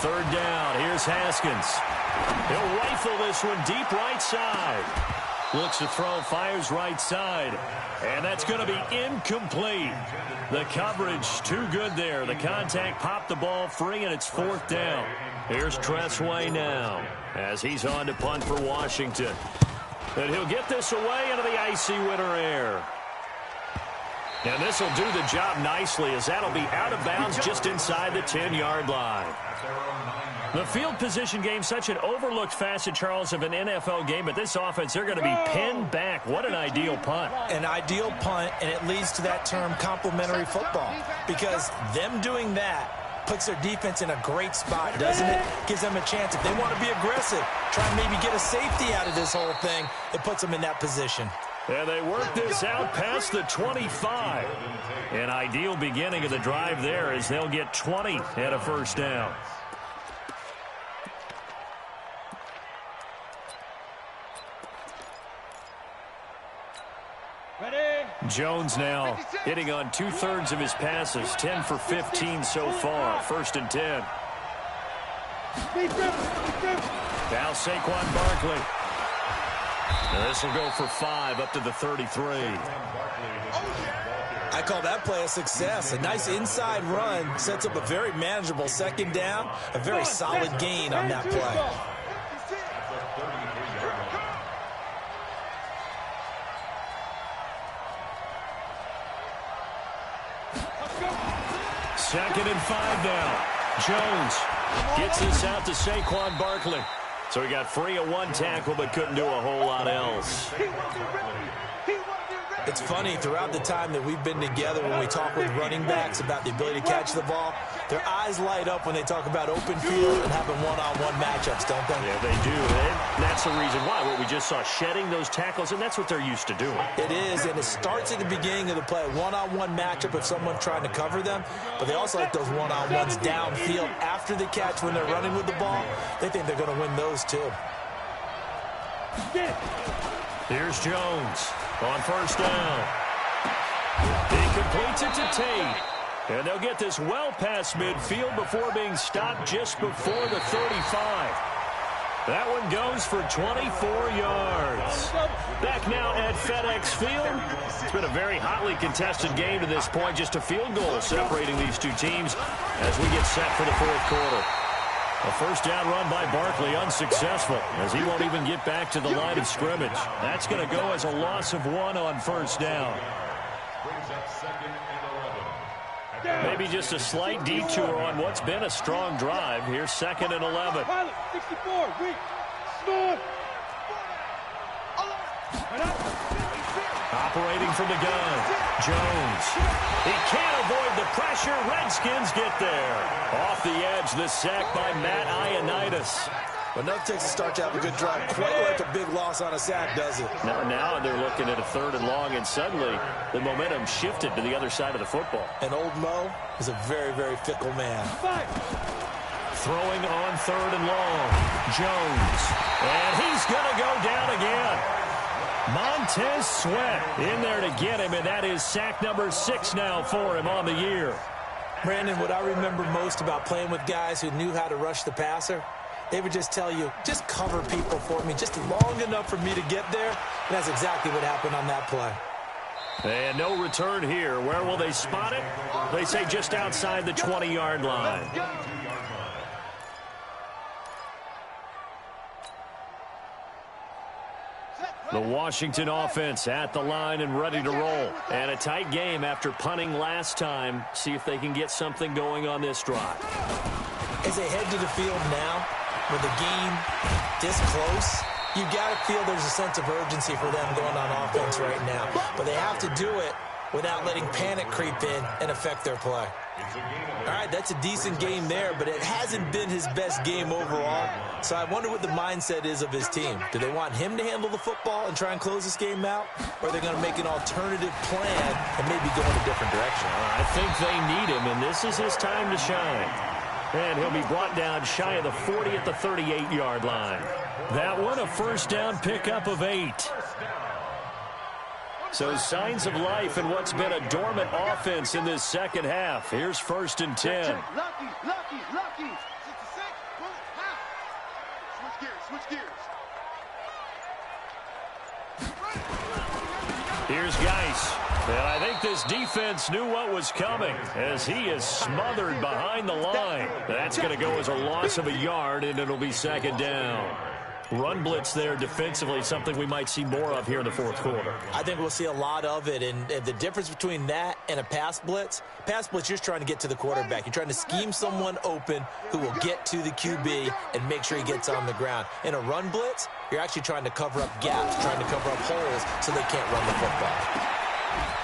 3rd down. Here's Haskins. He'll rifle this one deep right side. Looks to throw, fires right side. And that's going to be incomplete. The coverage too good there. The contact popped the ball free, and it's 4th down. Here's Tressway now as he's on to punt for Washington. And he'll get this away into the icy winter air. And this will do the job nicely as that'll be out of bounds just inside the 10-yard line. The field position game, such an overlooked facet, Charles, of an NFL game, but this offense, they're going to be pinned back. What an ideal punt. An ideal punt, and it leads to that term complementary football, because them doing that puts their defense in a great spot, doesn't it? Gives them a chance. If they want to be aggressive, try and maybe get a safety out of this whole thing, it puts them in that position. And they work this out past the 25. An ideal beginning of the drive there as they'll get 20 at a 1st down. Jones now hitting on 2/3 of his passes, 10 for 15 so far. 1st and 10. Now Saquon Barkley. This will go for 5 up to the 33. I call that play a success. A nice inside run sets up a very manageable second down, a very solid gain on that play. Second and 5 now. Jones gets this out to Saquon Barkley. So he got free of one tackle but couldn't do a whole lot else. It's funny, throughout the time that we've been together, when we talk with running backs about the ability to catch the ball, their eyes light up when they talk about open field and having one-on-one matchups, don't they? Yeah, they do. And that's the reason why. What we just saw, shedding those tackles, and that's what they're used to doing. It is, and it starts at the beginning of the play. One-on-one matchup if someone's trying to cover them, but they also like those one-on-ones downfield after the catch when they're running with the ball. They think they're going to win those too. Here's Jones on first down. He completes it to Tate. And they'll get this well past midfield before being stopped just before the 35. That one goes for 24 yards. Back now at FedEx Field. It's been a very hotly contested game to this point. Just a field goal separating these two teams as we get set for the fourth quarter. A first down run by Barkley unsuccessful as he won't even get back to the line of scrimmage. That's going to go as a loss of 1 on first down. Maybe just a slight detour on what's been a strong drive. Here's 2nd and 11. Operating from the gun, Jones. He can't avoid the pressure. Redskins get there. Off the edge, the sack by Matt Ioannidis. But no Texas start to have a good drive. Quite like a big loss on a sack, does it? Now they're looking at a 3rd and long, and suddenly the momentum shifted to the other side of the football. And old Mo is a very, very fickle man. Throwing on 3rd and long, Jones. And he's going to go down again. Montez Sweat in there to get him, and that is sack number 6 now for him on the year. Brandon, what I remember most about playing with guys who knew how to rush the passer, they would just tell you, just cover people for me, just long enough for me to get there. And that's exactly what happened on that play. And no return here. Where will they spot it? They say just outside the 20-yard line. The Washington offense at the line and ready to roll. And a tight game after punting last time. See if they can get something going on this drive. As they head to the field now, with the game this close, you got to feel there's a sense of urgency for them going on offense right now. But they have to do it without letting panic creep in and affect their play. All right, that's a decent game there, but it hasn't been his best game overall. So I wonder what the mindset is of his team. Do they want him to handle the football and try and close this game out? Or are they going to make an alternative plan and maybe go in a different direction? I think they need him, and this is his time to shine. And he'll be brought down shy of the 40 at the 38-yard line. That one, a first down pickup of 8. So signs of life in what's been a dormant offense in this second half. Here's 1st and 10. Lucky. 66. Switch gears. Here's Geis. And I think this defense knew what was coming as he is smothered behind the line. That's going to go as a loss of a yard, and it'll be 2nd down. Run blitz there defensively, something we might see more of here in the fourth quarter. I think we'll see a lot of it, and the difference between that and a pass blitz, you're just trying to get to the quarterback. You're trying to scheme someone open who will get to the QB and make sure he gets on the ground. In a run blitz, you're actually trying to cover up gaps, trying to cover up holes so they can't run the football.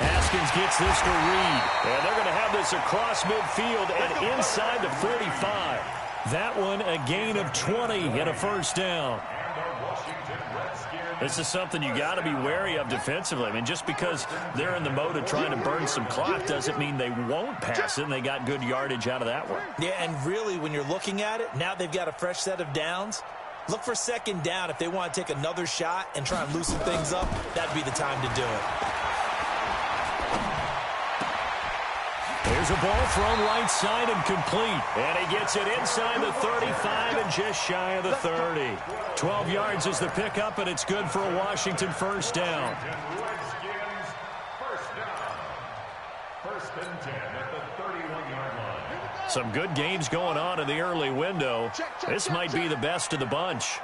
Haskins gets this to Reed, and they're going to have this across midfield and inside the 45. That one a gain of 20 and a first down. This is something you got to be wary of defensively. I mean, just because they're in the mode of trying to burn some clock doesn't mean they won't pass it, and they got good yardage out of that one. Yeah, and really, when you're looking at it, now they've got a fresh set of downs. Look for 2nd down. If they want to take another shot and try and loosen things up, that'd be the time to do it. Here's a ball thrown right side and complete. And he gets it inside the 35 and just shy of the 30. 12 yards is the pickup, and it's good for a Washington first down. First and 10 at the 31-yard line. Some good games going on in the early window. This might be the best of the bunch.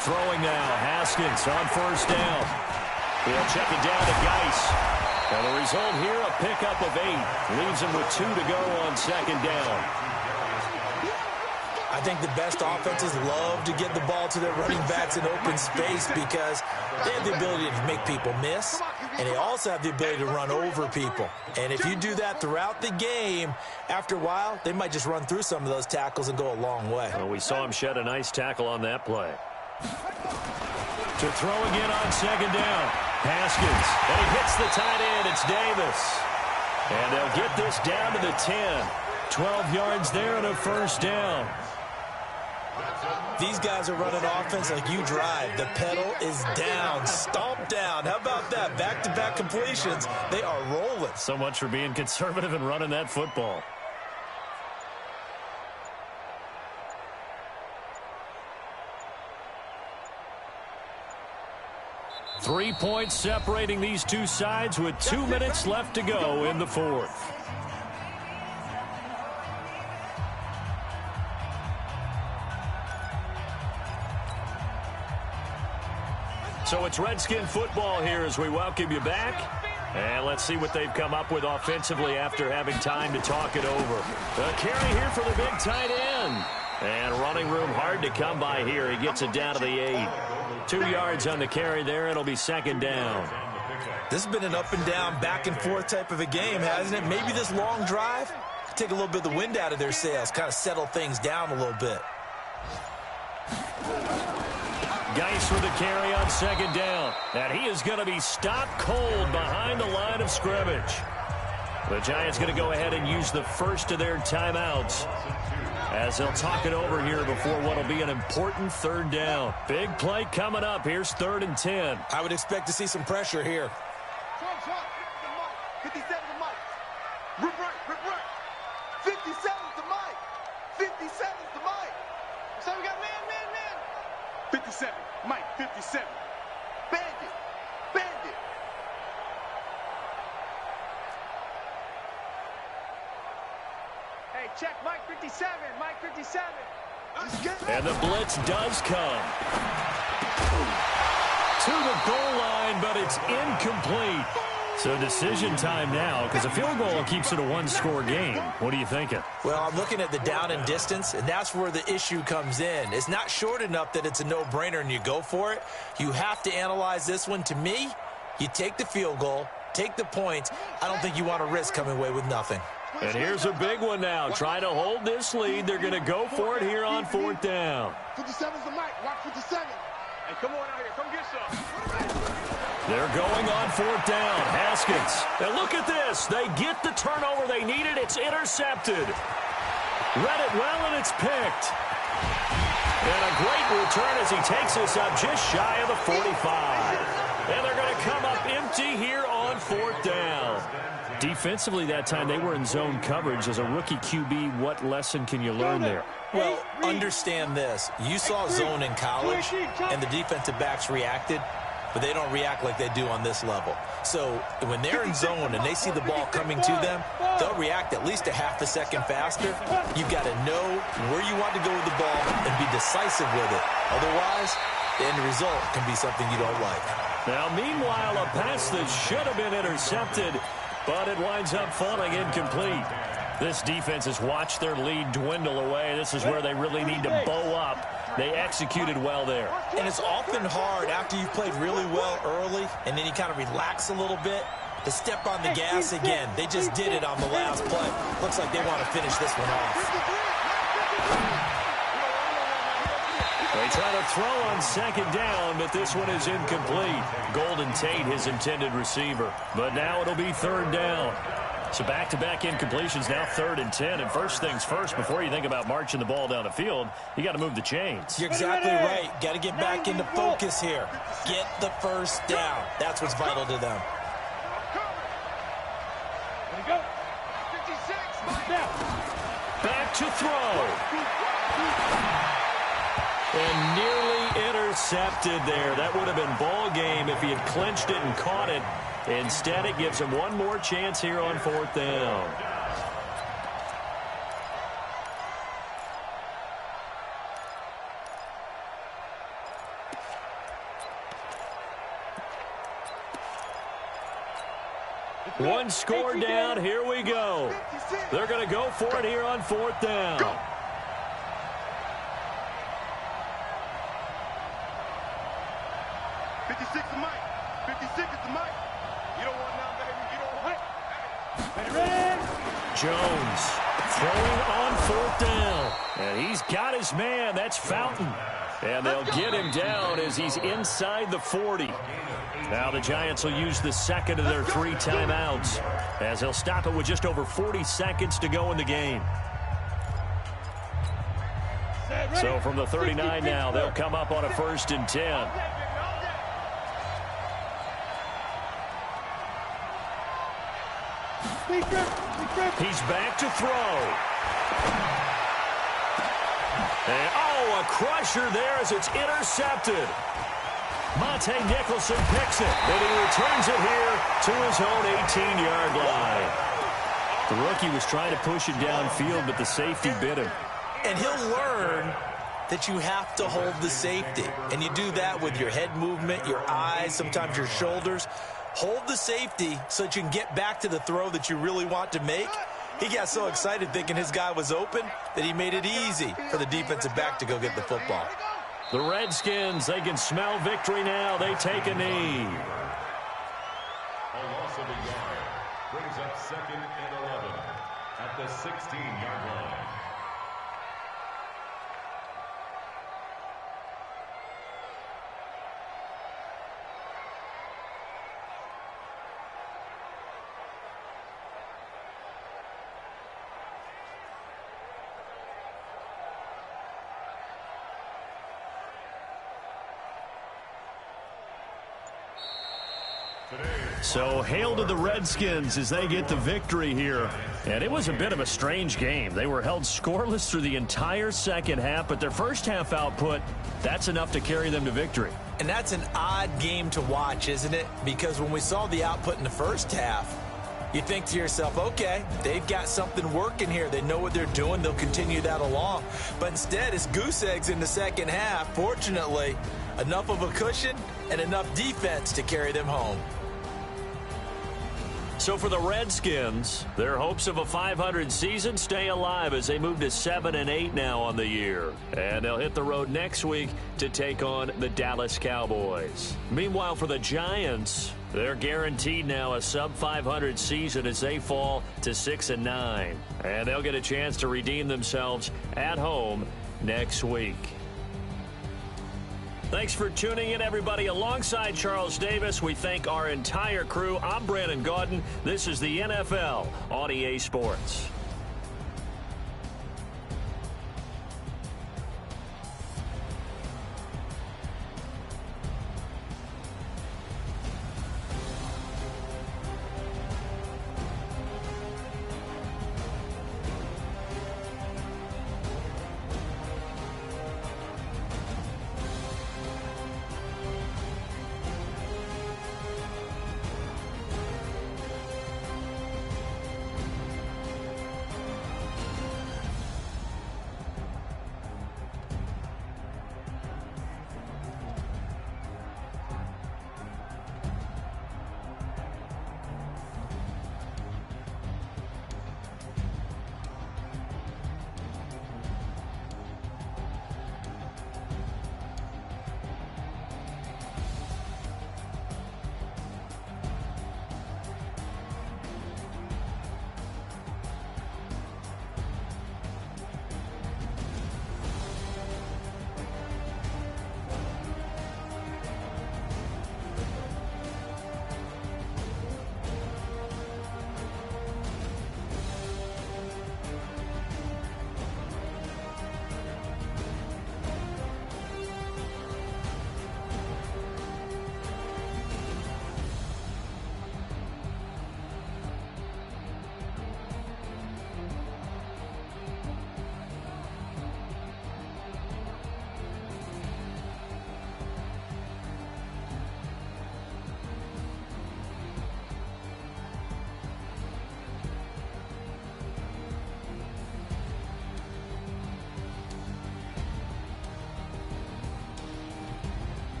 Throwing now, Haskins on first down. He'll check it down to Geis. And the result here, a pickup of 8. Leaves him with 2 to go on second down. I think the best offenses love to get the ball to their running backs in open space because they have the ability to make people miss, and they also have the ability to run over people. And if you do that throughout the game, after a while, they might just run through some of those tackles and go a long way. Well, we saw him shed a nice tackle on that play. To throw again on second down. Haskins. And he hits the tight end. It's Davis. And they'll get this down to the 10. 12 yards there and a first down. These guys are running offense like you drive. The pedal is down, stomp down. How about that? Back-to-back completions. They are rolling. So much for being conservative and running that football. Three points separating these two sides with 2 minutes left to go in the fourth. So it's Redskin football here as we welcome you back. And let's see what they've come up with offensively after having time to talk it over. The carry here for the big tight end. And running room hard to come by here. He gets it down to the 8. 2 yards on the carry there. It'll be second down. This has been an up and down, back and forth type of a game, hasn't it? Maybe this long drive take a little bit of the wind out of their sails, kind of settle things down a little bit. Geis with the carry on second down. And he is going to be stopped cold behind the line of scrimmage. The Giants going to go ahead and use the first of their timeouts as they'll talk it over here before what will be an important third down. Big play coming up. Here's 3rd and 10. I would expect to see some pressure here. 57 to Mike. Rip right. 57 to Mike. 57 to Mike. So we got man. 57. Mike, 57. Bandit. Hey, check Mike 57. Mike 57. And the blitz does come. To the goal line, but it's incomplete. So decision time now, because a field goal keeps it a one-score game. What are you thinking? Well, I'm looking at the down and distance, and that's where the issue comes in. It's not short enough that it's a no-brainer and you go for it. You have to analyze this one. To me, you take the field goal, take the points. I don't think you want to risk coming away with nothing. And here's a big one now. Trying to hold this lead. They're going to go for it here on 4th down. 57's the Mike. Watch 57. Hey, come on out here. Come get some. They're going on 4th down. Haskins. And look at this. They get the turnover they needed. It's intercepted. Read it well, and it's picked. And a great return as he takes us up just shy of the 45. And they're going to come up empty here on 4th down. Defensively that time, they were in zone coverage. As a rookie QB, what lesson can you learn there? Well, understand this. You saw zone in college, and the defensive backs reacted, but they don't react like they do on this level. So when they're in zone and they see the ball coming to them, they'll react at least a half a second faster. You've got to know where you want to go with the ball and be decisive with it. Otherwise, the end result can be something you don't like. Now, meanwhile, a pass that should have been intercepted, but it winds up falling incomplete. This defense has watched their lead dwindle away. This is where they really need to bow up. They executed well there. And it's often hard after you've played really well early and then you kind of relax a little bit to step on the gas again. They just did it on the last play. Looks like they want to finish this one off. They try to throw on second down, but this one is incomplete. Golden Tate, his intended receiver. But now it'll be 3rd down. So back-to-back incompletions, now 3rd and 10. And first things first, before you think about marching the ball down the field, you got to move the chains. You're exactly right. Got to get back into focus here. Get the first down. That's what's vital to them. Back to throw. And nearly intercepted there. That would have been ball game if he had clinched it and caught it. Instead, it gives him one more chance here on 4th down. One score down. Here we go. They're going to go for it here on 4th down. Go. '56 is Mike. 56 is the Mike. You don't want none, baby. You don't want it. Ready? Jones throwing on 4th down. And he's got his man. That's Fountain. And they'll get him down as he's inside the 40. Now the Giants will use the second of their 3 timeouts as they'll stop it with just over 40 seconds to go in the game. So from the 39 now, they'll come up on a 1st and 10. He's back to throw. And, a crusher there as it's intercepted. Monte Nicholson picks it, and he returns it here to his own 18-yard line. The rookie was trying to push it downfield, but the safety bit him. And he'll learn that you have to hold the safety. And you do that with your head movement, your eyes, sometimes your shoulders. Hold the safety so that you can get back to the throw that you really want to make. He got so excited thinking his guy was open that he made it easy for the defensive back to go get the football. The Redskins, they can smell victory now. They take a knee. A loss of a yard brings up 2nd and 11 at the 16-yard line. So hail to the Redskins as they get the victory here. And it was a bit of a strange game. They were held scoreless through the entire second half, but their first half output, that's enough to carry them to victory. And that's an odd game to watch, isn't it? Because when we saw the output in the first half, you think to yourself, okay, they've got something working here. They know what they're doing. They'll continue that along. But instead, it's goose eggs in the second half. Fortunately, enough of a cushion and enough defense to carry them home. So for the Redskins, their hopes of a 500 season stay alive as they move to 7-8 now on the year. And they'll hit the road next week to take on the Dallas Cowboys. Meanwhile, for the Giants, they're guaranteed now a sub-500 season as they fall to 6-9. And they'll get a chance to redeem themselves at home next week. Thanks for tuning in, everybody. Alongside Charles Davis, we thank our entire crew. I'm Brandon Gaudin. This is the NFL on EA Sports.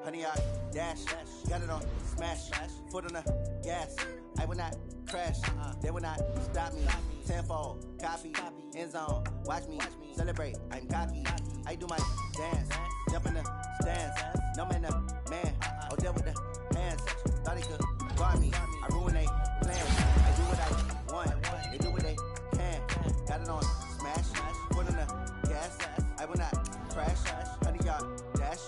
100-yard dash. Got it on smash. Foot on the gas. I will not crash. They will not stop me. Tenfold, copy, end zone. Watch me celebrate. I'm cocky. I do my dance. Jump in the stands. No man, man. Oh, deal with the hands. Thought he could guard me. I ruin they plans. I do what I want. They do what they can. Got it on smash. Foot on the gas. I will not crash. 100-yard dash.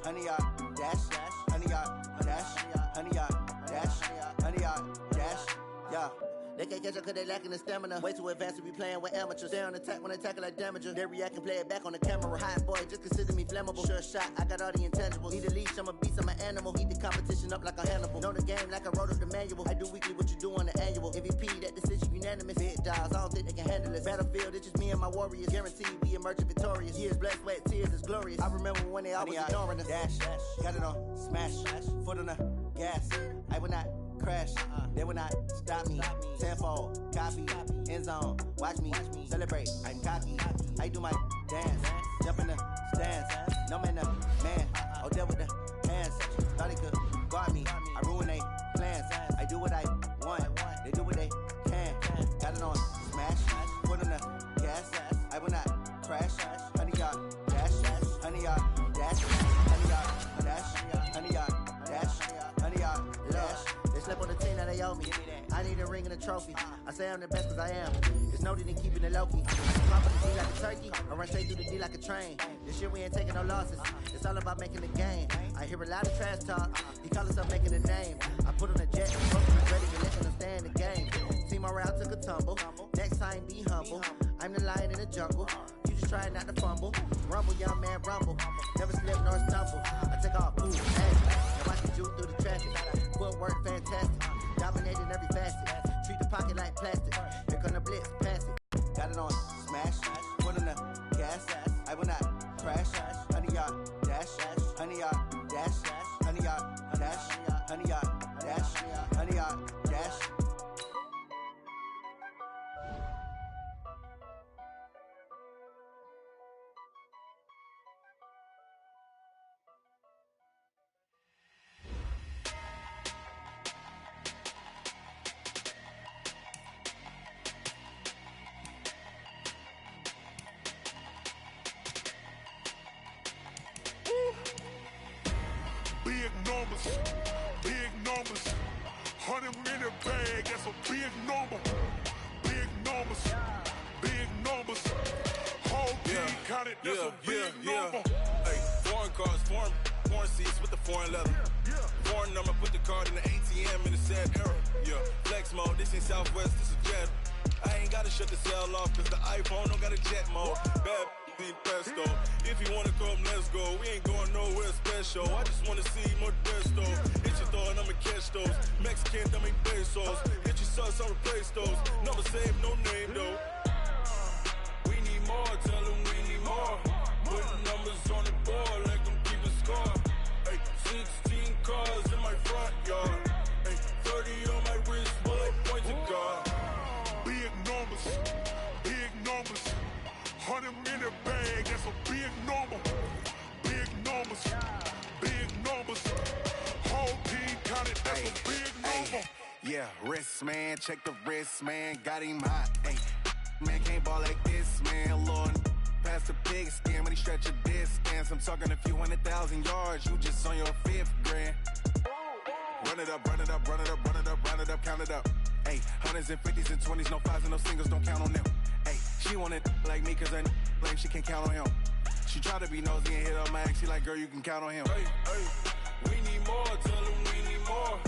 100-yard dash. 100-yard dash. 100-yard dash. 100-yard dash. Yeah. They can't catch up cause they lacking the stamina. Way too advanced to be playing with amateurs. Stay on attack when they tackle like damager. They react and play it back on the camera. Hot boy, just consider me flammable. Sure shot, I got all the intangibles. Need a leash, I'm a beast, I'm an animal. Eat the competition up like a Hannibal. Know the game like I wrote up the manual. I do weekly what you do on the annual. MVP, that decision unanimous. Big dogs, I don't think they can handle it. Battlefield, it's just me and my warriors. Guaranteed we emerge victorious. Years, blood, sweat, tears, it's glorious. I remember when they always ignoring us. Dash, got it on smash. Foot on the gas. I will not crash. They will not stop me. Tenfold, copy, end zone. Watch me celebrate. I'm cocky. I do my dance. Jump in the stands. No man, man. Oh, deal with the hands. Thought he could guard me. I ruin they plans. I do what I want. They do what they can. Got it on smash. Foot on the gas. I will not crash. 100-yard dash. 100-yard dash. 100-yard dash. 100-yard dash. 100-yard dash. They slept on the team, now they owe me. I need a ring and a trophy. I say I'm the best cause I am. It's noted in keeping it low-key. Pop up the D like a turkey. I run straight through the D like a train. This shit we ain't taking no losses. It's all about making the game. I hear a lot of trash talk. He call himself making a name. I put on a jet, ready to let them stay in the game. Team morale took a tumble. Next time be humble. I'm the lion in the jungle. You just try not to fumble. Rumble, young man, rumble. Never slip nor stumble. I take off, boom, hey. Now I can juke through the traffic. Footwork fantastic. Dominating every facet. Treat the pocket like plastic. Here come the blitz, pass it. Got it on smash. Foot on the gas. I will not crash. 100-yard dash. 100-yard dash. 100-yard dash. 100-yard dash. 100-yard dash. Big numbers, 100 in the bag, that's a big number. Big numbers, whole team counted, that's a big number. Hey, foreign cars, foreign seats with the foreign leather. Foreign number, put the card in the ATM in the sad era. Yeah, flex mode, this ain't Southwest, this is Jet. I ain't gotta shut the cell off, cause the iPhone don't got a jet mode. Bad need pesto. If you wanna come, let's go. We ain't going nowhere special. I just wanna see more Modesto. Hit your thought, I'ma catch those. Mexican, dummy pesos. Hit your sauce, I'll replace those. Number save, no name though. We need more, tell them we need more. Put numbers on the board, like them keeping score. Hey, 16 cars in my front yard. Hey, 30 on my wrist, bullet point to God. Big numbers, 100 in the bag, that's a big number. Big numbers, whole team counted, that's a big number. Yeah, wrist man, check the wrist man, got him hot. Ay, man can't ball like this, man. Lord, past the pig skin when he stretch a distance. I'm talking a few 100,000 yards, you just on your 5th grand. Run it up, count it up. Ay, hundreds and 50s and 20s, no 5s and no singles, don't count on them. Ay, she want it like me, cause her like she can count on him. She try to be nosy and hit her max, she like, girl, you can count on him. Hey, we need more, tell them we need more.